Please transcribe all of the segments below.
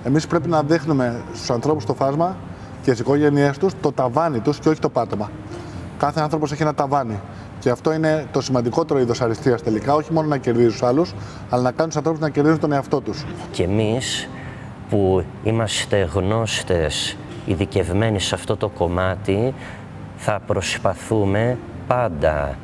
Εμείς πρέπει να δείχνουμε στους ανθρώπους στο φάσμα και στις οικογένειές τους το ταβάνι τους και όχι το πάτωμα. Κάθε άνθρωπος έχει ένα ταβάνι. Και αυτό είναι το σημαντικότερο είδος αριστείας τελικά, όχι μόνο να κερδίζει τους άλλους, αλλά να κάνει τους ανθρώπους να κερδίζουν τον εαυτό τους. Και εμείς που είμαστε γνώστες, ειδικευμένοι σε αυτό το κομμάτι, θα προσπαθούμε πάντα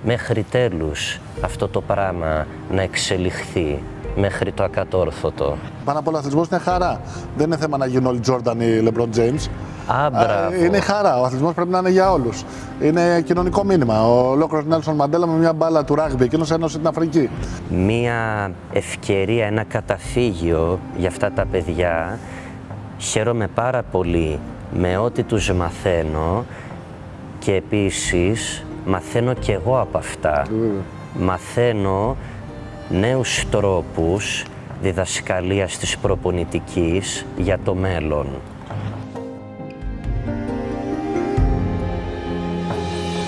μέχρι τέλους αυτό το πράγμα να εξελιχθεί μέχρι το ακατόρθωτο. Πάνω απ' όλα, ο αθλητισμός είναι χαρά. Δεν είναι θέμα να γίνουν όλοι Τζόρνταν ή Λεμπρόν Τζέιμς. Είναι χαρά. Ο αθλητισμός πρέπει να είναι για όλους. Είναι κοινωνικό μήνυμα. Ο ολόκληρος Νέλσον Μαντέλα με μια μπάλα του ράγμπι, εκείνος ένωσε την Αφρική. Μία ευκαιρία, ένα καταφύγιο για αυτά τα παιδιά. Χαίρομαι πάρα πολύ με ό,τι τους μαθαίνω και επίσης μαθαίνω και εγώ από αυτά. Μαθαίνω νέους τρόπους διδασκαλίας της προπονητικής για το μέλλον.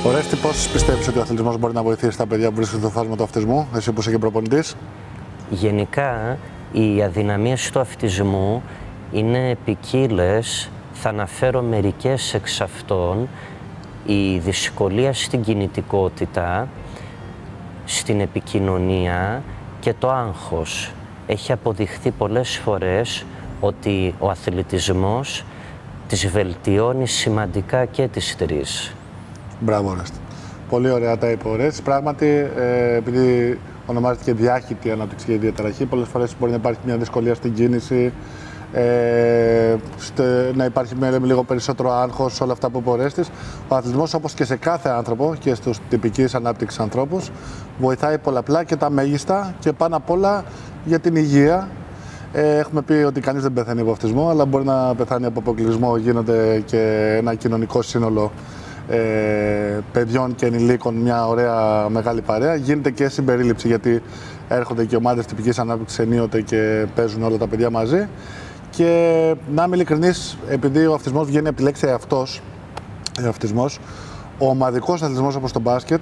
Ορέστη, πώς πιστεύεις ότι ο αθλητισμός μπορεί να βοηθήσει τα παιδιά που βρίσκονται στο φάσμα του αυτισμού, εσύ που είσαι και προπονητής? Γενικά, οι αδυναμίες του αυτισμού είναι ποικίλες. Θα αναφέρω μερικές εξ αυτών. Η δυσκολία στην κινητικότητα, στην επικοινωνία και το άγχος. Έχει αποδειχθεί πολλές φορές ότι ο αθλητισμός τις βελτιώνει σημαντικά και τις τρεις. Μπράβο, Ορέστη. Πολύ ωραία τα είπε ο Ορέστης. Πράγματι, επειδή ονομάζεται και διάχυτη αναπτυξιακή διαταραχή, πολλές φορές μπορεί να υπάρχει μια δυσκολία στην κίνηση, να υπάρχει λίγο περισσότερο άγχος, όλα αυτά που είπε ο Ορέστης. Ο αθλητισμός, όπως και σε κάθε άνθρωπο και στους τυπικής ανάπτυξης ανθρώπους, βοηθάει πολλαπλά και τα μέγιστα και πάνω απ' όλα για την υγεία. Έχουμε πει ότι κανείς δεν πεθαίνει από αυτισμό, αλλά μπορεί να πεθάνει από αποκλεισμό. Γίνονται και ένα κοινωνικό σύνολο παιδιών και ενηλίκων, μια ωραία μεγάλη παρέα. Γίνεται και συμπερίληψη, γιατί έρχονται και ομάδες τυπικής ανάπτυξης ενίοτε και παίζουν όλα τα παιδιά μαζί. Και να είμαι ειλικρινής, επειδή ο αυτισμός βγαίνει από τη λέξη αυτισμός, ο ομαδικός αθλητισμός όπως το μπάσκετ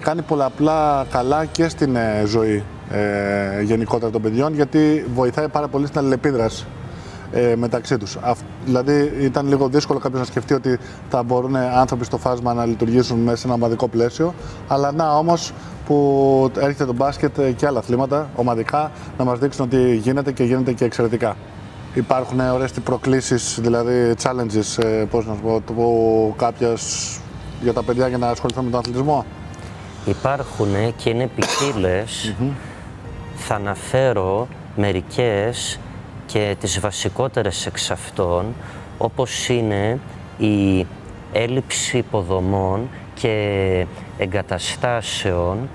κάνει πολλαπλά καλά και στην ζωή γενικότερα των παιδιών, γιατί βοηθάει πάρα πολύ στην αλληλεπίδραση μεταξύ τους. Δηλαδή ήταν λίγο δύσκολο κάποιος να σκεφτεί ότι θα μπορούν άνθρωποι στο φάσμα να λειτουργήσουν μέσα σε ένα ομαδικό πλαίσιο, αλλά να όμως που έρχεται το μπάσκετ και άλλα αθλήματα ομαδικά να μας δείξουν ότι γίνεται και γίνεται και εξαιρετικά. Υπάρχουν ωραίες προκλήσεις, δηλαδή challenges, πώς να σου πω, κάποιες για τα παιδιά για να ασχοληθούν με τον αθλητισμό? Υπάρχουν και είναι ποικίλες. Θα αναφέρω μερικές και τις βασικότερες εξ αυτών, όπως είναι η έλλειψη υποδομών και εγκαταστάσεων,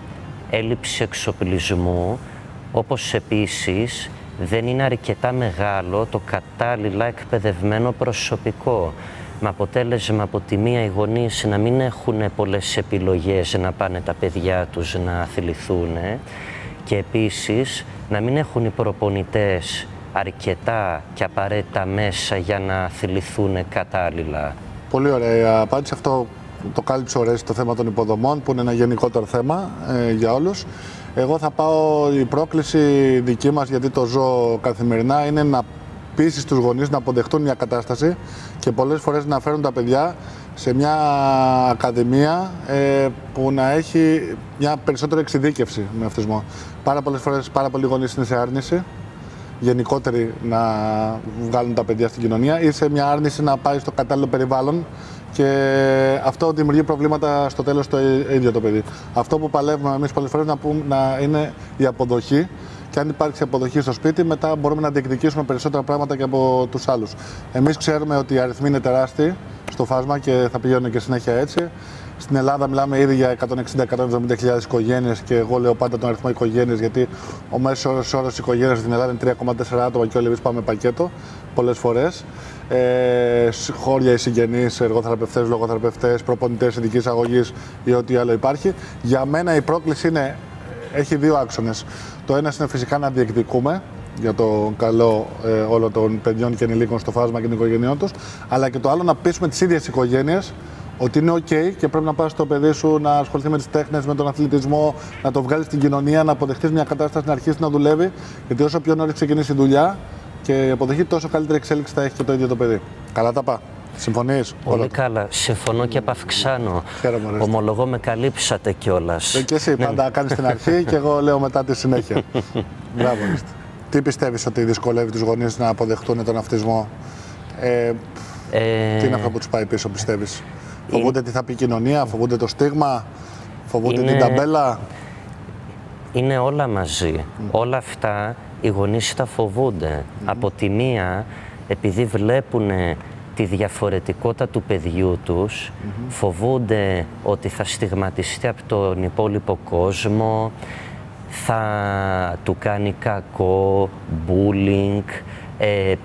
έλλειψη εξοπλισμού, όπως επίσης δεν είναι αρκετά μεγάλο το κατάλληλα εκπαιδευμένο προσωπικό. Με αποτέλεσμα από τη μία οι γονείς να μην έχουν πολλές επιλογές να πάνε τα παιδιά τους να αθληθούν και επίσης να μην έχουν οι προπονητές αρκετά και απαραίτητα μέσα για να αθληθούν κατάλληλα. Πολύ ωραία η απάντηση. Αυτό το κάλυψε ωραία το θέμα των υποδομών, που είναι ένα γενικότερο θέμα για όλους. Εγώ θα πάω, η πρόκληση δική μας, γιατί το ζω καθημερινά, είναι να πείσεις τους γονείς να αποδεχτούν μια κατάσταση και πολλές φορές να φέρουν τα παιδιά σε μια ακαδημία που να έχει μια περισσότερη εξειδίκευση με αυτισμό. Πάρα πολλές φορές πάρα πολλοί γονείς είναι σε άρνηση γενικότερη να βγάλουν τα παιδιά στην κοινωνία ή σε μια άρνηση να πάει στο κατάλληλο περιβάλλον, και αυτό δημιουργεί προβλήματα στο τέλος το ίδιο το παιδί. Αυτό που παλεύουμε εμείς πολλές φορές να είναι η αποδοχή, και αν υπάρξει αποδοχή στο σπίτι, μετά μπορούμε να διεκδικήσουμε περισσότερα πράγματα και από τους άλλους. Εμείς ξέρουμε ότι οι αριθμοί είναι τεράστιοι στο φάσμα και θα πηγαίνουν και συνέχεια έτσι. Στην Ελλάδα μιλάμε ήδη για 160-170.000 οικογένειες, και εγώ λέω πάντα τον αριθμό οικογένειες, γιατί ο μέσος όρος οικογένειας στην Ελλάδα είναι 3,4 άτομα και όλοι εμείς πάμε πακέτο πολλές φορές. Χώρια οι συγγενείς, εργοθεραπευτές, λογοθεραπευτές, προπονητές ειδικής αγωγής ή ό,τι άλλο υπάρχει. Για μένα η πρόκληση έχει δύο άξονες. Το ένα είναι φυσικά να διεκδικούμε για το καλό όλων των παιδιών και ενηλίκων στο φάσμα και των οικογενειών τους, αλλά και το άλλο να πείσουμε τις ίδιες οικογένειες ότι είναι OK και πρέπει να πας στο παιδί σου να ασχοληθεί με τις τέχνες, με τον αθλητισμό, να το βγάλεις στην κοινωνία, να αποδεχτείς μια κατάσταση, να αρχίσει να δουλεύει. Γιατί όσο πιο νωρίς ξεκινήσει η δουλειά, και η αποδοχή, τόσο καλύτερη εξέλιξη θα έχει και το ίδιο το παιδί. Καλά τα πά. Συμφωνείς? Πολύ καλά. Συμφωνώ και επαυξάνω. Ομολογώ με καλύψατε κιόλας. Και εσύ πάντα κάνεις την αρχή και εγώ λέω μετά τη συνέχεια. Μπράβο. Τι πιστεύεις ότι δυσκολεύει τους γονείς να αποδεχτούν τον αυτισμό? Τι είναι αυτό που τους πάει πίσω, πιστεύεις? Φοβούνται τι θα πει η κοινωνία, φοβούνται το στίγμα, φοβούνται την ταμπέλα? Είναι όλα μαζί. Όλα αυτά οι γονείς τα φοβούνται. Από τη μία, επειδή βλέπουν τη διαφορετικότητα του παιδιού τους, φοβούνται ότι θα στιγματιστεί από τον υπόλοιπο κόσμο, θα του κάνει κακό, bullying,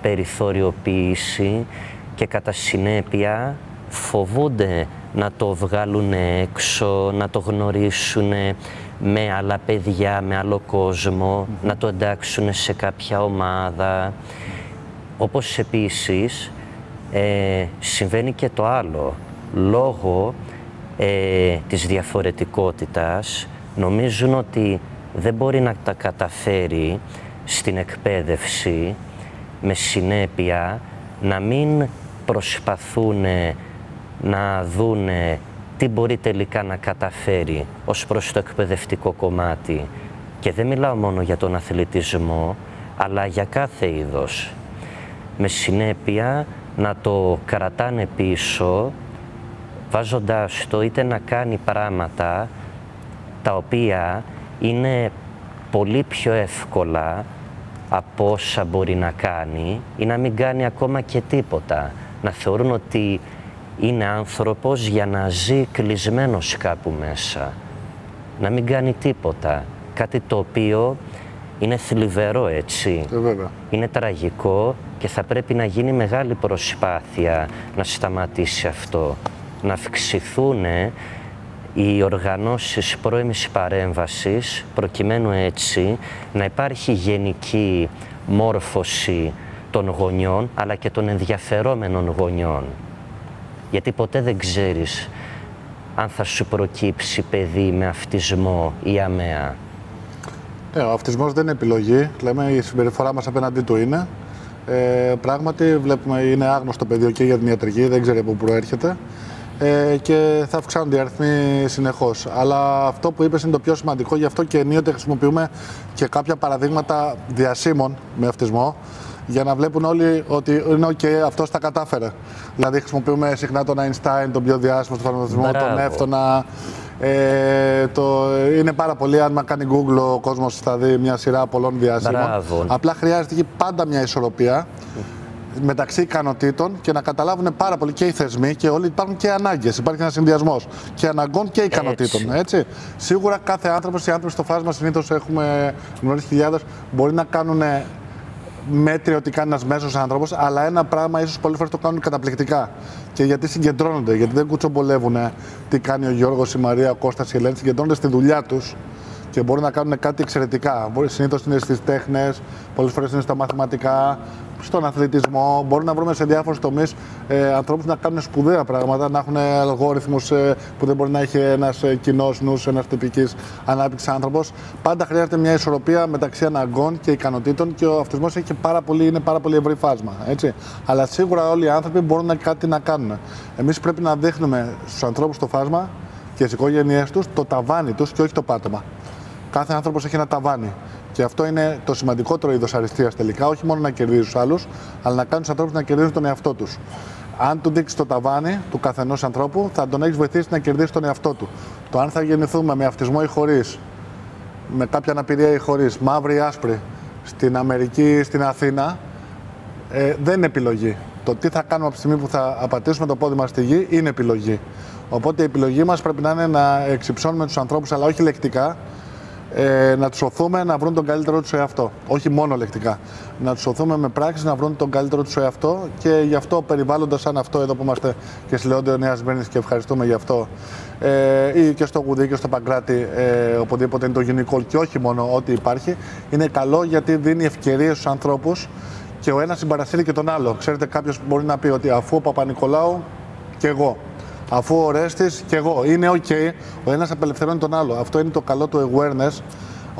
περιθωριοποίηση και κατά συνέπεια φοβούνται να το βγάλουν έξω, να το γνωρίσουν με άλλα παιδιά, με άλλο κόσμο, να το εντάξουν σε κάποια ομάδα. Όπως επίσης συμβαίνει και το άλλο. Λόγω της διαφορετικότητας νομίζουν ότι δεν μπορεί να τα καταφέρει στην εκπαίδευση, με συνέπεια να μην προσπαθούν να δούνε τι μπορεί τελικά να καταφέρει ως προς το εκπαιδευτικό κομμάτι. Και δεν μιλάω μόνο για τον αθλητισμό, αλλά για κάθε είδος. Με συνέπεια να το κρατάνε πίσω, βάζοντάς το είτε να κάνει πράγματα τα οποία είναι πολύ πιο εύκολα από όσα μπορεί να κάνει ή να μην κάνει ακόμα και τίποτα. Να θεωρούν ότι είναι άνθρωπος για να ζει κλεισμένος κάπου μέσα. Να μην κάνει τίποτα. Κάτι το οποίο είναι θλιβερό, έτσι. Είναι τραγικό και θα πρέπει να γίνει μεγάλη προσπάθεια να σταματήσει αυτό. Να αυξηθούν οι οργανώσεις πρώιμης παρέμβασης, προκειμένου έτσι να υπάρχει γενική μόρφωση των γονιών, αλλά και των ενδιαφερόμενων γονιών. Γιατί ποτέ δεν ξέρεις αν θα σου προκύψει παιδί με αυτισμό ή αμαία. Ο αυτισμός δεν είναι επιλογή. Λέμε η συμπεριφορά μας απέναντί του είναι. Πράγματι βλέπουμε είναι άγνωστο πεδίο και για την ιατρική, δεν ξέρει από πού προέρχεται. Και θα αυξάνονται οι αριθμοί συνεχώς. Αλλά αυτό που είπες είναι το πιο σημαντικό, γι' αυτό και ενίοτε χρησιμοποιούμε και κάποια παραδείγματα διασύμων με αυτισμό, για να βλέπουν όλοι ότι είναι OK, αυτός τα κατάφερε. Δηλαδή χρησιμοποιούμε συχνά τον Einstein, τον πιο διάσημο στον αυτισμό, τον Εύτονα. Είναι πάρα πολύ, αν κάνει Google ο κόσμος θα δει μια σειρά πολλών διάσημων. Απλά χρειάζεται πάντα μια ισορροπία μεταξύ ικανοτήτων και να καταλάβουν πάρα πολύ και οι θεσμοί και όλοι υπάρχουν και ανάγκες. Υπάρχει ένας συνδυασμός και αναγκών και ικανοτήτων. Έτσι. Σίγουρα κάθε άνθρωπος, οι άνθρωποι στο φάσμα συνήθως έχουμε γνωρίσει χιλιάδες, μπορεί να κάνουν μέτρια ότι κάνει ένας μέσος άνθρωπος, αλλά ένα πράγμα ίσως πολλές φορές το κάνουν καταπληκτικά. Και γιατί συγκεντρώνονται, γιατί δεν κουτσομπολεύουν τι κάνει ο Γιώργος, η Μαρία, ο Κώστας, η Ελένη, συγκεντρώνονται στη δουλειά τους και μπορούν να κάνουν κάτι εξαιρετικά. Συνήθως είναι στις τέχνες, πολλές φορές είναι στα μαθηματικά, στον αθλητισμό. Μπορούμε να βρούμε σε διάφορους τομείς ανθρώπους να κάνουν σπουδαία πράγματα, να έχουν αλγόριθμους που δεν μπορεί να έχει ένας κοινός νους, ένας τυπικής ανάπτυξης άνθρωπος. Πάντα χρειάζεται μια ισορροπία μεταξύ αναγκών και ικανοτήτων και ο αυτισμός είναι πάρα πολύ ευρύ φάσμα. Έτσι. Αλλά σίγουρα όλοι οι άνθρωποι μπορούν κάτι να κάνουν. Εμείς πρέπει να δείχνουμε στους ανθρώπους στο φάσμα και στις οικογένειές τους το ταβάνι τους και όχι το πάτωμα. Κάθε άνθρωπος έχει ένα ταβάνι. Και αυτό είναι το σημαντικότερο είδος αριστείας τελικά, όχι μόνο να κερδίζει τους άλλους, αλλά να κάνει τους ανθρώπους να κερδίζουν τον εαυτό τους. Αν του δείξεις το ταβάνι του καθενός ανθρώπου, θα τον έχεις βοηθήσει να κερδίσει τον εαυτό του. Το αν θα γεννηθούμε με αυτισμό ή χωρίς, με κάποια αναπηρία ή χωρίς, μαύρη ή άσπρη, στην Αμερική ή στην Αθήνα, δεν είναι επιλογή. Το τι θα κάνουμε από τη στιγμή που θα απατήσουμε το πόδι μας στη γη είναι επιλογή. Οπότε η επιλογή μας πρέπει να είναι να εξυψώνουμε τους ανθρώπους, αλλά όχι λεκτικά. Να τους οθούμε να βρουν τον καλύτερο τους εαυτό. Όχι μόνο λεκτικά. Να τους οθούμε με πράξεις να βρουν τον καλύτερο τους εαυτό και γι' αυτό περιβάλλοντας σαν αυτό εδώ που είμαστε και στη Λεόντιο Νέας Μύρνης και ευχαριστούμε γι' αυτό, ή και στο Γουδί και στο Παγκράτη, οπουδήποτε είναι το γυναικό και όχι μόνο ό,τι υπάρχει, είναι καλό γιατί δίνει ευκαιρίες στους ανθρώπους και ο ένας συμπαρασύρει και τον άλλο. Ξέρετε, κάποιος μπορεί να πει ότι αφού ο Παπα-Νικολάου και εγώ. Αφού ο Ρέστης και εγώ. Είναι OK. Ο ένας απελευθερώνει τον άλλο. Αυτό είναι το καλό του awareness.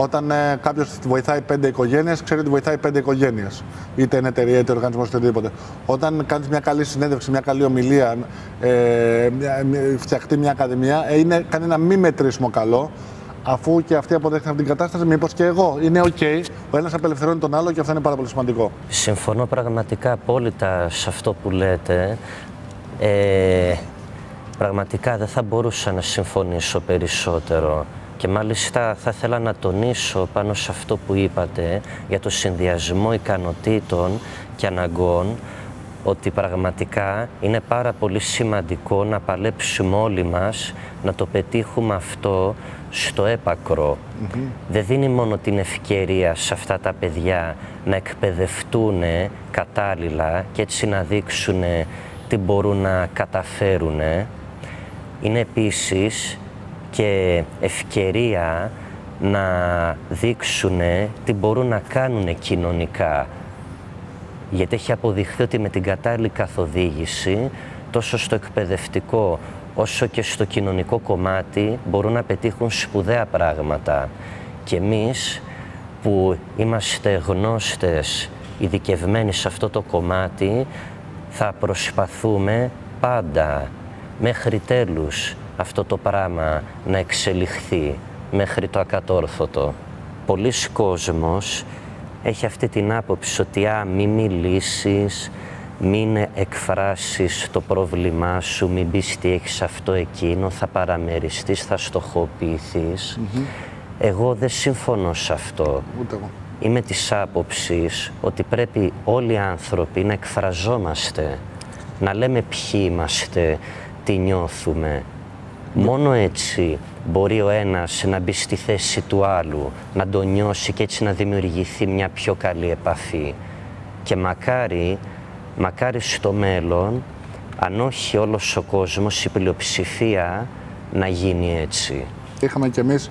Όταν κάποιος βοηθάει 5 οικογένειες, ξέρει ότι βοηθάει 5 οικογένειες. Είτε είναι εταιρεία, είτε οργανισμός, είτε οτιδήποτε. Όταν κάνεις μια καλή συνέντευξη, μια καλή ομιλία, φτιαχτεί μια ακαδημία, κάνει ένα μη μετρήσιμο καλό. Αφού και αυτοί αποδέχτηκαν την κατάσταση, μήπως και εγώ. Είναι OK, ο ένας απελευθερώνει τον άλλο και αυτό είναι πάρα πολύ σημαντικό. Συμφωνώ πραγματικά απόλυτα σε αυτό που λέτε. Πραγματικά δεν θα μπορούσα να συμφωνήσω περισσότερο. Και μάλιστα θα ήθελα να τονίσω πάνω σε αυτό που είπατε για το συνδυασμό ικανοτήτων και αναγκών, ότι πραγματικά είναι πάρα πολύ σημαντικό να παλέψουμε όλοι μας να το πετύχουμε αυτό στο έπακρο. Δεν δίνει μόνο την ευκαιρία σε αυτά τα παιδιά να εκπαιδευτούν κατάλληλα και έτσι να δείξουν τι μπορούν να καταφέρουν. Είναι επίσης και ευκαιρία να δείξουν τι μπορούν να κάνουν κοινωνικά. Γιατί έχει αποδειχθεί ότι με την κατάλληλη καθοδήγηση, τόσο στο εκπαιδευτικό όσο και στο κοινωνικό κομμάτι, μπορούν να πετύχουν σπουδαία πράγματα. Και εμείς που είμαστε γνώστες, ειδικευμένοι σε αυτό το κομμάτι, θα προσπαθούμε πάντα μέχρι τέλους αυτό το πράγμα να εξελιχθεί μέχρι το ακατόρθωτο. Πολλοί κόσμος έχει αυτή την άποψη ότι μη μιλήσεις, μην εκφράσεις το πρόβλημά σου, μην πεις τι έχεις αυτό εκείνο, θα παραμεριστείς, θα στοχοποιηθείς. Εγώ δεν συμφωνώ σε αυτό. Ούτε εγώ. Είμαι της άποψης ότι πρέπει όλοι οι άνθρωποι να εκφραζόμαστε, να λέμε ποιοι είμαστε, τι νιώθουμε. Μόνο έτσι μπορεί ο ένας να μπει στη θέση του άλλου, να τον νιώσει και έτσι να δημιουργηθεί μια πιο καλή επαφή. Και μακάρι στο μέλλον, αν όχι όλος ο κόσμος, η πλειοψηφία να γίνει έτσι. Είχαμε κι εμείς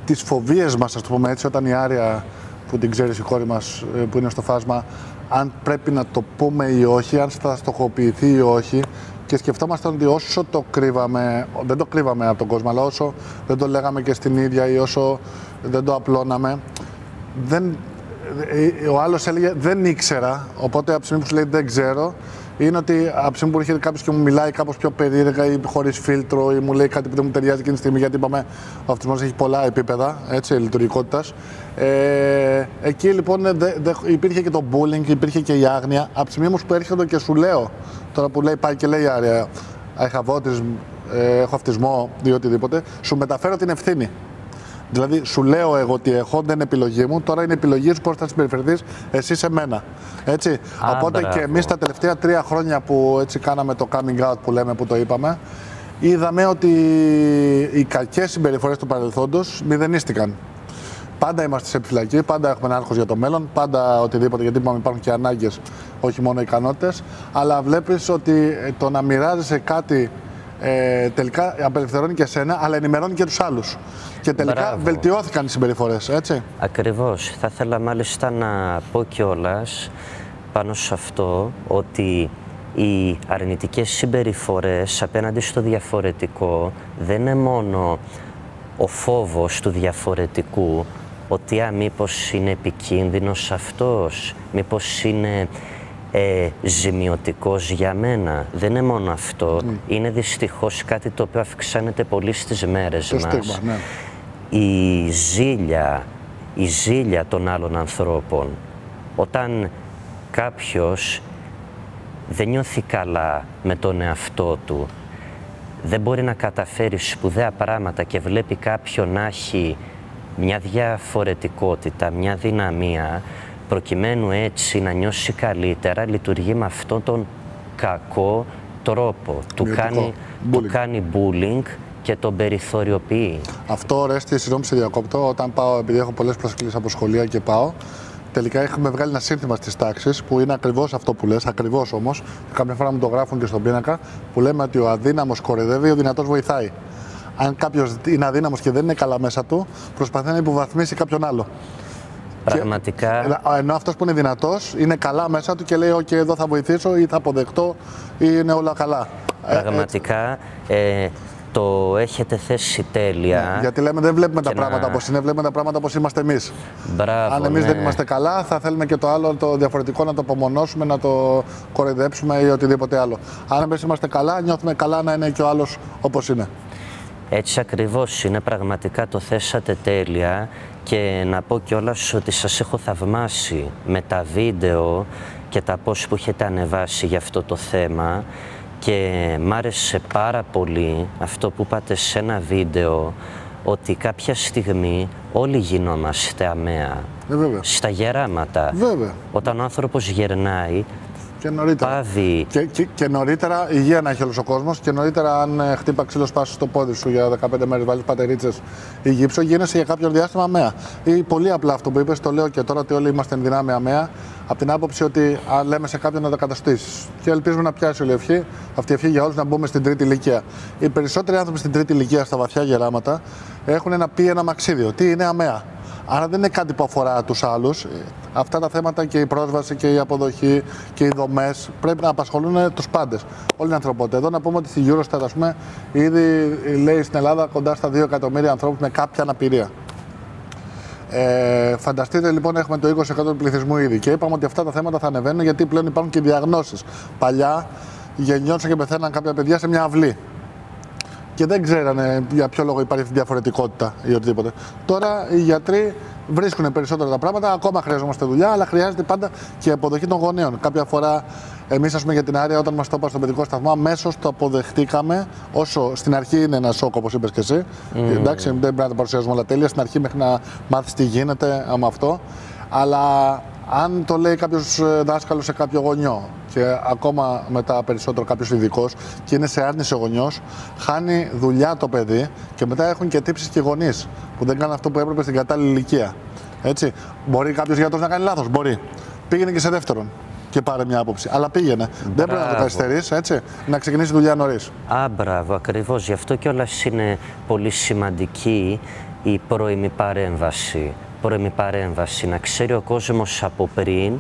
τις φοβίες μας, ας το πούμε έτσι, όταν η Άρια, που την ξέρεις η κόρη μας που είναι στο φάσμα, αν πρέπει να το πούμε ή όχι, αν θα στοχοποιηθεί ή όχι. Και σκεφτόμασταν ότι όσο το κρύβαμε, δεν το κρύβαμε από τον κόσμο, αλλά όσο δεν το λέγαμε και στην ίδια ή όσο δεν το απλώναμε, ο άλλος έλεγε δεν ήξερα, οπότε από τη στιγμή που σου λέει δεν ξέρω, είναι ότι από τη στιγμή που έρχεται κάποιος και μου μιλάει κάπως πιο περίεργα ή χωρίς φίλτρο ή μου λέει κάτι που δεν μου ταιριάζει εκείνη τη στιγμή, γιατί είπαμε ο αυτισμός έχει πολλά επίπεδα λειτουργικότητας. Εκεί λοιπόν υπήρχε και το bullying, υπήρχε και η άγνοια. Από τη στιγμή όμως που έρχεται και σου λέω, τώρα που λέει, πάει και λέει Άρια, έχω αυτισμό ή οτιδήποτε, σου μεταφέρω την ευθύνη. Δηλαδή, σου λέω εγώ τι έχω, δεν είναι επιλογή μου, τώρα είναι επιλογή σου πώς θα συμπεριφερθείς εσύ σε μένα. Έτσι. Οπότε και εμείς τα τελευταία 3 χρόνια που έτσι κάναμε το coming out που λέμε, που το είπαμε, είδαμε ότι οι κακές συμπεριφορές του παρελθόντος μηδενίστηκαν. Πάντα είμαστε σε επιφυλακή, πάντα έχουμε ένα άγχος για το μέλλον, πάντα οτιδήποτε, γιατί είπαμε υπάρχουν και ανάγκες, όχι μόνο ικανότητες, αλλά βλέπεις ότι το να μοιράζεσαι κάτι τελικά απελευθερώνει και εσένα, αλλά ενημερώνει και τους άλλους. Και τελικά βελτιώθηκαν οι συμπεριφορές, έτσι. Ακριβώς. Θα ήθελα μάλιστα να πω κιόλας πάνω σε αυτό ότι οι αρνητικές συμπεριφορές απέναντι στο διαφορετικό δεν είναι μόνο ο φόβος του διαφορετικού, ότι μήπως είναι επικίνδυνος αυτός, μήπως είναι ζημιωτικός για μένα. Δεν είναι μόνο αυτό. Είναι δυστυχώς κάτι το οποίο αυξάνεται πολύ στις μέρες μας. Στίγμα, ναι. Η ζήλια των άλλων ανθρώπων. Όταν κάποιος δεν νιώθει καλά με τον εαυτό του, δεν μπορεί να καταφέρει σπουδαία πράγματα και βλέπει κάποιον να έχει μια διαφορετικότητα, μια δυναμία, προκειμένου έτσι να νιώσει καλύτερα, λειτουργεί με αυτόν τον κακό τρόπο. Του κάνει bullying και τον περιθωριοποιεί. Αυτό, Ρέστη, συγγνώμη σε διακόπτω, όταν πάω, επειδή έχω πολλές προσκλήσεις από σχολεία και πάω, τελικά έχουμε βγάλει ένα σύνθημα στις τάξεις που είναι ακριβώς αυτό που λες, ακριβώς όμως, κάποια φορά μου το γράφουν και στον πίνακα, που λέμε ότι ο αδύναμος κοροϊδεύει, ο δυνατός βοηθάει. Αν κάποιος είναι αδύναμος και δεν είναι καλά μέσα του, προσπαθεί να υποβαθμίσει κάποιον άλλο. Πραγματικά. Ενώ αυτός που είναι δυνατός είναι καλά μέσα του και λέει: OK, εδώ θα βοηθήσω ή θα αποδεχτώ ή είναι όλα καλά. Πραγματικά το έχετε θέσει τέλεια. Γιατί λέμε δεν βλέπουμε τα πράγματα όπως είναι, βλέπουμε τα πράγματα όπως είμαστε εμείς. Μπράβο, αν εμείς ναι. δεν είμαστε καλά, θα θέλουμε και το άλλο, το διαφορετικό, να το απομονώσουμε, να το κοροϊδέψουμε ή οτιδήποτε άλλο. Αν εμείς είμαστε καλά, νιώθουμε καλά να είναι και ο άλλος όπως είναι. Έτσι ακριβώς είναι, πραγματικά το θέσατε τέλεια και να πω κιόλας ότι σας έχω θαυμάσει με τα βίντεο και τα post που έχετε ανεβάσει για αυτό το θέμα και μ' άρεσε πάρα πολύ αυτό που είπατε σε ένα βίντεο, ότι κάποια στιγμή όλοι γινόμαστε αμαία, στα γεράματα. Βέβαια. Όταν ο άνθρωπος γερνάει, και νωρίτερα. Πάβει. Και νωρίτερα υγεία να έχει όλος ο κόσμος. Και νωρίτερα, αν χτύπα ξύλο σπάσει στο πόδι σου για 15 μέρες, βάλεις πατερίτσες ή γύψο, γίνεσαι για κάποιο διάστημα αμαία. Ή πολύ απλά αυτό που είπες, το λέω και τώρα, ότι όλοι είμαστε εν δυνάμει αμαία, από την άποψη ότι λέμε σε κάποιον να τα καταστήσεις. Και ελπίζουμε να πιάσει όλη η ευχή, αυτή η ευχή για όλους, να μπούμε στην τρίτη ηλικία. Οι περισσότεροι άνθρωποι στην τρίτη ηλικία, στα βαθιά γεράματα, έχουν ένα μαξίδιο. Τι είναι αμαία. Άρα δεν είναι κάτι που αφορά τους άλλους. Αυτά τα θέματα και η πρόσβαση και η αποδοχή και οι δομές πρέπει να απασχολούν τους πάντες, όλη την ανθρωπότητα. Εδώ να πούμε ότι στη Eurostat, ας πούμε, ήδη λέει στην Ελλάδα κοντά στα 2 εκατομμύρια ανθρώπους με κάποια αναπηρία. Φανταστείτε λοιπόν, έχουμε το 20% του πληθυσμού ήδη και είπαμε ότι αυτά τα θέματα θα ανεβαίνουν, γιατί πλέον υπάρχουν και διαγνώσεις. Παλιά γεννιόντουσαν και πεθαίναν κάποια παιδιά σε μια αυλή και δεν ξέρανε για ποιο λόγο υπάρχει διαφορετικότητα ή οτιδήποτε. Τώρα οι γιατροί βρίσκουν περισσότερα τα πράγματα, ακόμα χρειαζόμαστε δουλειά, αλλά χρειάζεται πάντα και η αποδοχή των γονέων. Κάποια φορά, εμείς, ας πούμε, για την Άρια, όταν μας το είπα στον παιδικό σταθμό, αμέσως το αποδεχτήκαμε. Όσο στην αρχή είναι ένα σοκ, όπως είπες και εσύ. Εντάξει, δεν πρέπει να τα παρουσιάζουμε όλα τέλεια στην αρχή, μέχρι να μάθεις τι γίνεται με αυτό. Αλλά αν το λέει κάποιος δάσκαλος σε κάποιο γονιό και ακόμα μετά περισσότερο κάποιος ειδικός και είναι σε άρνηση ο γονιός, χάνει δουλειά το παιδί και μετά έχουν και τύψεις και γονείς που δεν κάνουν αυτό που έπρεπε στην κατάλληλη ηλικία. Έτσι. Μπορεί κάποιος γιατρός να κάνει λάθος, μπορεί. Πήγαινε και σε δεύτερον και πάρε μια άποψη. Αλλά πήγαινε. Δεν πρέπει να το καθυστερείς, έτσι. Να ξεκινήσει δουλειά νωρίς. Μπράβο, ακριβώς. Γι' αυτό κιόλας είναι πολύ σημαντική η πρώιμη παρέμβαση. Να ξέρει ο κόσμος από πριν,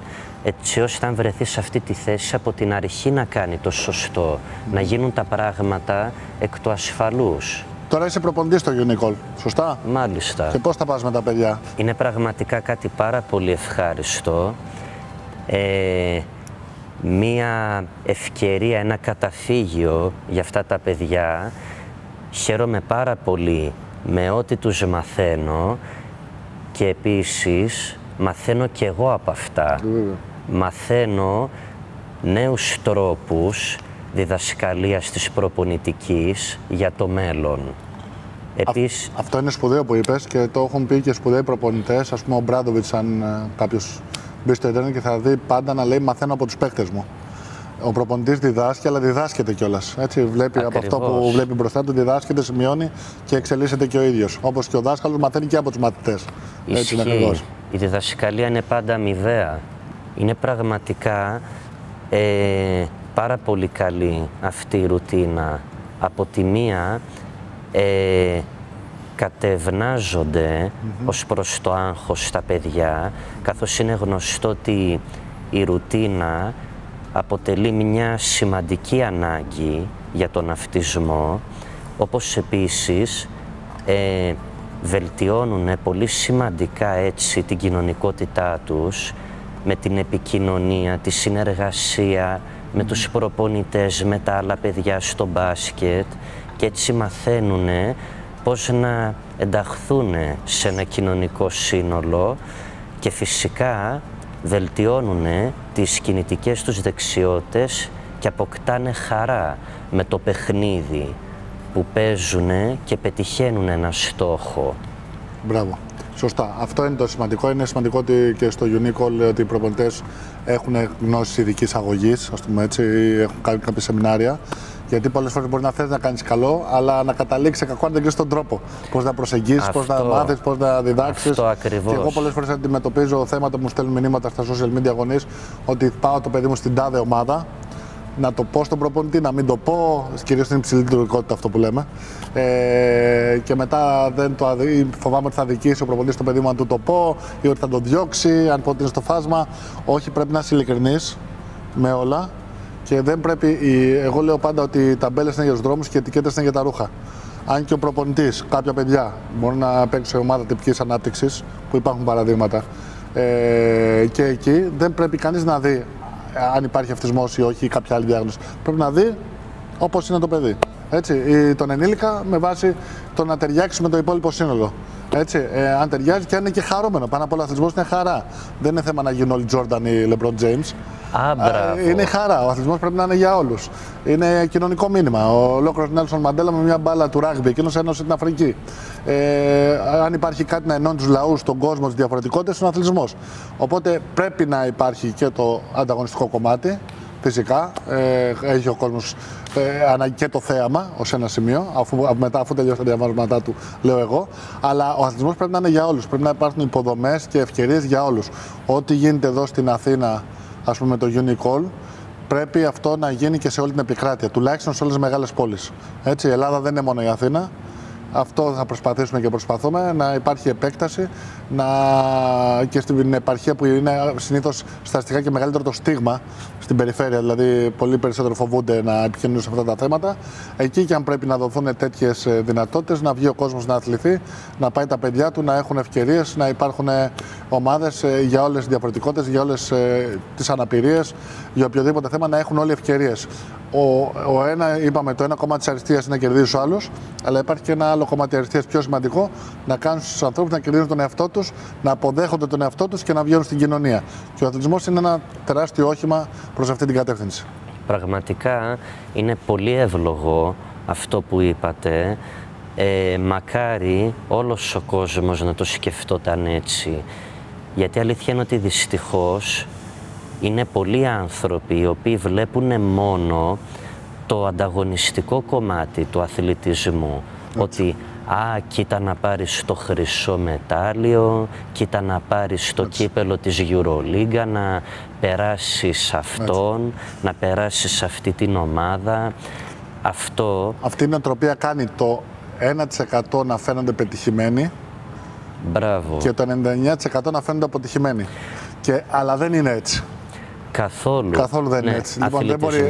έτσι ώστε αν βρεθεί σε αυτή τη θέση από την αρχή να κάνει το σωστό, να γίνουν τα πράγματα εκ του ασφαλούς. Τώρα είσαι προπονητής στο Unicall, σωστά? Μάλιστα. Και πώς θα πας με τα παιδιά? Είναι πραγματικά κάτι πάρα πολύ ευχάριστο. Μία ευκαιρία, ένα καταφύγιο για αυτά τα παιδιά. Χαίρομαι πάρα πολύ με ό,τι τους μαθαίνω και επίσης μαθαίνω και εγώ από αυτά. Μαθαίνω νέους τρόπους διδασκαλίας της προπονητικής για το μέλλον. Επίσης... Αυτό είναι σπουδαίο που είπες και το έχουν πει και σπουδαίοι προπονητές. Ας πούμε ο Μπράντοβιτς, αν κάποιος μπει στο Ιντερνετ και θα δει πάντα να λέει «μαθαίνω από τους παίκτες μου». Ο προπονητής διδάσκει, αλλά διδάσκεται κιόλας. Έτσι, βλέπει Ακριβώς. από αυτό που βλέπει μπροστά του, διδάσκεται, σημειώνει και εξελίσσεται και ο ίδιος. Όπως και ο δάσκαλος μαθαίνει και από τους μαθητές. Έτσι είναι ακριβώς. Η διδασκαλία είναι πάντα αμοιβαία. Είναι πραγματικά πάρα πολύ καλή αυτή η ρουτίνα. Από τη μία κατευνάζονται ως προς το άγχος στα παιδιά, καθώς είναι γνωστό ότι η ρουτίνα αποτελεί μια σημαντική ανάγκη για τον αυτισμό, όπως επίσης βελτιώνουν πολύ σημαντικά έτσι την κοινωνικότητά τους με την επικοινωνία, τη συνεργασία με τους προπονητές, με τα άλλα παιδιά στο μπάσκετ και έτσι μαθαίνουν πώς να ενταχθούν σε ένα κοινωνικό σύνολο και φυσικά βελτιώνουν τις κινητικές τους δεξιότητες και αποκτάνε χαρά με το παιχνίδι που παίζουν και πετυχαίνουν ένα στόχο. Μπράβο. Σωστά. Αυτό είναι το σημαντικό. Είναι σημαντικό ότι και στο Unicall ότι οι προπονητές έχουν γνώσεις ειδικής αγωγής, ας πούμε έτσι, ή έχουν κάνει κάποια σεμινάρια. Γιατί πολλές φορές μπορεί να θες να κάνεις καλό, αλλά να καταλήξει σε κακό αν δεν ξέρεις τον τρόπο. Πώς να προσεγγίσεις, πώς να μάθεις, πώς να διδάξεις. Αυτό ακριβώς. Και εγώ πολλές φορές αντιμετωπίζω θέματα που μου στέλνουν μηνύματα στα social media γονείς, ότι πάω το παιδί μου στην τάδε ομάδα, να το πω στον προπονητή, να μην το πω, κυρίως στην υψηλή λειτουργικότητα αυτό που λέμε. Και μετά φοβάμαι ότι θα αδικήσει ο προπονητής το παιδί μου αν του το πω, ή ότι θα το διώξει, αν πω ότι είναι στο φάσμα. Όχι, πρέπει να είσαι ειλικρινής με όλα. Και δεν πρέπει, εγώ λέω πάντα ότι οι ταμπέλες είναι για τους δρόμους και οι ετικέτες είναι για τα ρούχα. Αν και ο προπονητής, κάποια παιδιά μπορούν να παίξουν σε ομάδα τυπικής ανάπτυξης, που υπάρχουν παραδείγματα, και εκεί δεν πρέπει κανείς να δει αν υπάρχει αυτισμός ή όχι ή κάποια άλλη διάγνωση. Πρέπει να δει όπως είναι το παιδί. Έτσι, τον ενήλικα με βάση το να ταιριάξει με το υπόλοιπο σύνολο. Έτσι, αν ταιριάζει και αν είναι και χαρούμενο. Πάνω απ' όλα, ο αθλητισμός είναι χαρά. Δεν είναι θέμα να γίνουν όλοι Τζόρνταν ή Λεμπρόν Τζέιμς. Είναι χαρά. Ο αθλητισμός πρέπει να είναι για όλους. Είναι κοινωνικό μήνυμα. Ο ολόκληρος Νέλσον Μαντέλα με μια μπάλα του ράγμπι, εκείνος ένωσε την Αφρική. Αν υπάρχει κάτι να ενώνει τους λαούς, τον κόσμο, τις διαφορετικότητες, είναι ο αθλητισμός. Οπότε πρέπει να υπάρχει και το ανταγωνιστικό κομμάτι. Φυσικά, έχει ο κόσμος ανάγκη και το θέαμα ως ένα σημείο, αφού τελειώσει τα διαβάσματά του, λέω εγώ. Αλλά ο αθλητισμός πρέπει να είναι για όλους. Πρέπει να υπάρχουν υποδομές και ευκαιρίες για όλους. Ό,τι γίνεται εδώ στην Αθήνα, ας πούμε, το Unicall, πρέπει αυτό να γίνει και σε όλη την επικράτεια, τουλάχιστον σε όλες τις μεγάλες πόλεις. Έτσι, η Ελλάδα δεν είναι μόνο η Αθήνα. Αυτό θα προσπαθήσουμε και προσπαθούμε, να υπάρχει επέκταση και στην επαρχία που είναι συνήθως στατιστικά και μεγαλύτερο το στίγμα στην περιφέρεια, δηλαδή πολύ περισσότερο φοβούνται να επικοινωνούν σε αυτά τα θέματα. Εκεί και αν πρέπει να δοθούν τέτοιες δυνατότητες, να βγει ο κόσμος να αθληθεί, να πάει τα παιδιά του, να έχουν ευκαιρίες, να υπάρχουν ομάδες για όλες τις διαφορετικότητες, για όλες τις αναπηρίες, για οποιοδήποτε θέμα, να έχουν όλοι ευκαιρίες. Είπαμε, το ένα κομμάτι της αριστείας είναι να κερδίσει τους άλλους, αλλά υπάρχει και ένα άλλο κομμάτι αριστείας πιο σημαντικό, να κάνουν στους ανθρώπους να κερδίζουν τον εαυτό τους, να αποδέχονται τον εαυτό τους και να βγαίνουν στην κοινωνία. Και ο αθλητισμός είναι ένα τεράστιο όχημα προς αυτή την κατεύθυνση. Πραγματικά είναι πολύ εύλογο αυτό που είπατε. Μακάρι όλος ο κόσμος να το σκεφτόταν έτσι. Γιατί αλήθεια είναι ότι δυστυχώς είναι πολλοί άνθρωποι οι οποίοι βλέπουν μόνο το ανταγωνιστικό κομμάτι του αθλητισμού. Ότι κοίτα να πάρεις το χρυσό μετάλλιο, κοίτα να πάρεις το κύπελο της Euroleague, να περάσεις αυτόν, να περάσεις αυτή την ομάδα. Αυτή η νοοτροπία κάνει το 1% να φαίνονται πετυχημένοι. Μπράβο. Και το 99% να φαίνονται αποτυχημένοι. Αλλά δεν είναι έτσι. Καθόλου δεν είναι έτσι. Λοιπόν, δεν μπορεί,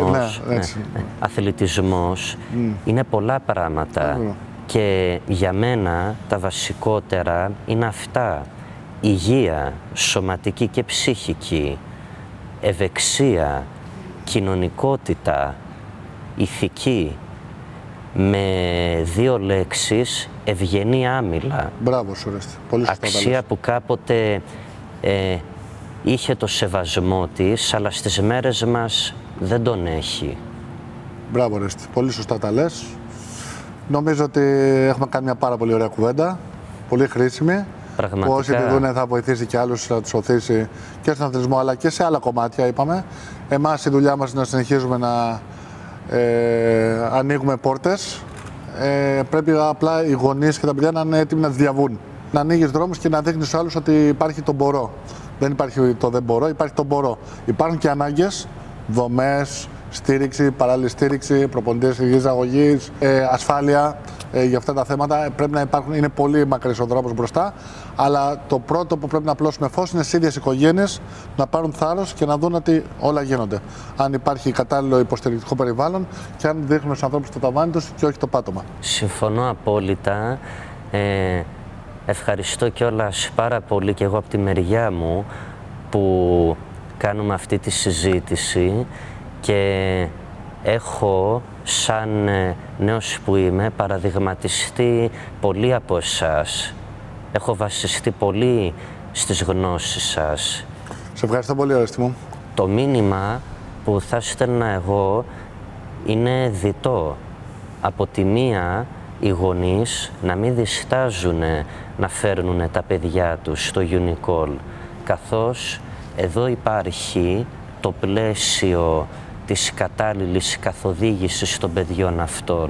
αθλητισμός είναι πολλά πράγματα. Και για μένα τα βασικότερα είναι αυτά. Υγεία, σωματική και ψυχική, ευεξία, κοινωνικότητα, ηθική, με 2 λέξεις, ευγενή άμυλα. Μπράβο σου, Ρέστη. Πολύ σωστά. Αξία που κάποτε είχε το σεβασμό της, αλλά στις μέρες μας δεν τον έχει. Μπράβο, Ρέστη. Πολύ σωστά τα λες. Νομίζω ότι έχουμε κάνει μια πάρα πολύ ωραία κουβέντα, πολύ χρήσιμη. Πραγματικά. Που όσοι τη δούνε θα βοηθήσει και άλλους, θα τους οθήσει και στον αθλητισμό αλλά και σε άλλα κομμάτια, είπαμε. Εμάς η δουλειά μας είναι να συνεχίζουμε να ανοίγουμε πόρτες. Πρέπει απλά οι γονείς και τα παιδιά να είναι έτοιμοι να τις διαβούν. Να ανοίγεις δρόμους και να δείχνεις στους άλλους ότι υπάρχει το μπορώ. Δεν υπάρχει το δεν μπορώ, υπάρχει το μπορώ. Υπάρχουν και ανάγκες, δομές, στήριξη, παράλληλη στήριξη, προπονητές υγιής αγωγής, ασφάλεια για αυτά τα θέματα. Πρέπει να υπάρχουν, είναι πολύ μακρύς ο δρόμος μπροστά, αλλά το πρώτο που πρέπει να απλώσουμε φως είναι στις ίδιες οικογένειες να πάρουν θάρρος και να δουν ότι όλα γίνονται. Αν υπάρχει κατάλληλο υποστηρικτικό περιβάλλον και αν δείχνουν στους ανθρώπους το ταβάνι τους και όχι το πάτωμα. Συμφωνώ απόλυτα. Ευχαριστώ κιόλας πάρα πολύ και εγώ από τη μεριά μου που κάνουμε αυτή τη συζήτηση. Και έχω, σαν νέος που είμαι, παραδειγματιστεί πολύ από εσάς. Έχω βασιστεί πολύ στις γνώσεις σας. Σε ευχαριστώ πολύ, Ορέστη μου. Το μήνυμα που θα στέλνα εγώ είναι διτό. Από τη μία, οι γονείς να μην διστάζουν να φέρνουν τα παιδιά τους στο Unicall, καθώς εδώ υπάρχει το πλαίσιο της κατάλληλης καθοδήγησης των παιδιών αυτών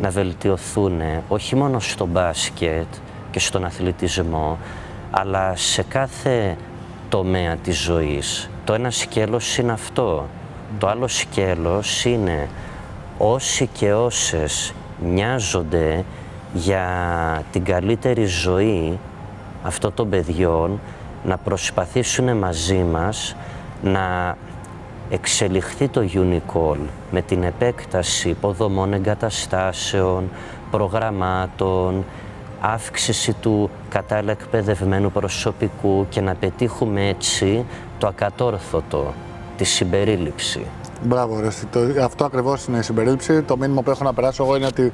να βελτιωθούν όχι μόνο στο μπάσκετ και στον αθλητισμό, αλλά σε κάθε τομέα της ζωής. Το ένα σκέλος είναι αυτό. Το άλλο σκέλος είναι όσοι και όσες νοιάζονται για την καλύτερη ζωή αυτών των παιδιών να προσπαθήσουν μαζί μας να εξελιχθεί το Unicall με την επέκταση υποδομών εγκαταστάσεων, προγραμμάτων, αύξηση του κατάλληλα εκπαιδευμένου προσωπικού και να πετύχουμε έτσι το ακατόρθωτο, τη συμπερίληψη. Μπράβο, αυτό ακριβώς είναι η συμπερίληψη. Το μήνυμα που έχω να περάσω εγώ είναι ότι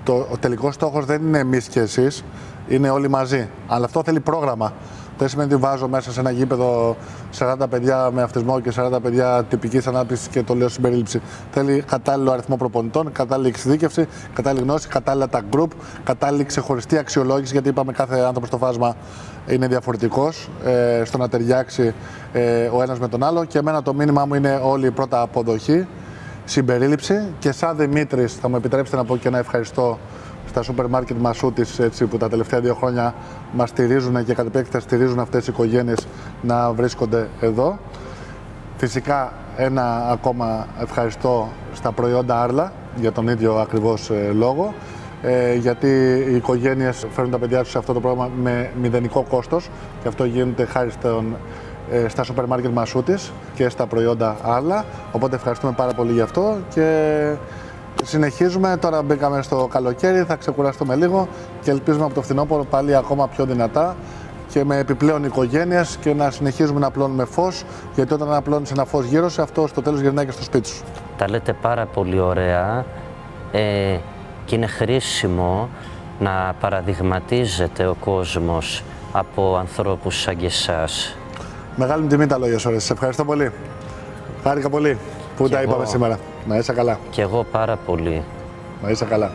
ο τελικός στόχος δεν είναι εμείς και εσείς, είναι όλοι μαζί. Αλλά αυτό θέλει πρόγραμμα. Δεν σημαίνει ότι βάζω μέσα σε ένα γήπεδο 40 παιδιά με αυτισμό και 40 παιδιά τυπικής ανάπτυξης και το λέω συμπερίληψη. Θέλει κατάλληλο αριθμό προπονητών, κατάλληλη εξειδίκευση, κατάλληλη γνώση, κατάλληλα τα group, κατάλληλη ξεχωριστή αξιολόγηση. Γιατί είπαμε κάθε άνθρωπος στο φάσμα είναι διαφορετικός στο να ταιριάξει ο ένας με τον άλλο. Και εμένα το μήνυμά μου είναι όλη πρώτα αποδοχή, συμπερίληψη. Και σαν Δημήτρης, θα μου επιτρέψετε να πω και ένα ευχαριστώ στα σούπερ μάρκετ Μασούτης, που τα τελευταία 2 χρόνια μας στηρίζουν και κατ' επέκταση στηρίζουν αυτές οι οικογένειες να βρίσκονται εδώ. Φυσικά ένα ακόμα ευχαριστώ στα προϊόντα Άρλα για τον ίδιο ακριβώς λόγο, γιατί οι οικογένειες φέρνουν τα παιδιά τους σε αυτό το πρόγραμμα με μηδενικό κόστος και αυτό γίνεται χάρη στα σούπερ μάρκετ Μασούτης και στα προϊόντα Άρλα, οπότε ευχαριστούμε πάρα πολύ γι' αυτό και συνεχίζουμε. Τώρα μπήκαμε στο καλοκαίρι, θα ξεκουραστούμε λίγο και ελπίζουμε από το φθινόπωρο πάλι ακόμα πιο δυνατά και με επιπλέον οικογένειες και να συνεχίζουμε να απλώνουμε φως, γιατί όταν απλώνεις ένα φως γύρω σε αυτό, στο τέλος γυρνάει και στο σπίτι σου. Τα λέτε πάρα πολύ ωραία και είναι χρήσιμο να παραδειγματίζεται ο κόσμος από ανθρώπους σαν και εσάς. Μεγάλη μου τιμή τα λόγια σου, σε ευχαριστώ πολύ. Χάρηκα πολύ που τα είπαμε σήμερα. Να είσαι καλά. Κι εγώ πάρα πολύ. Να είσαι καλά.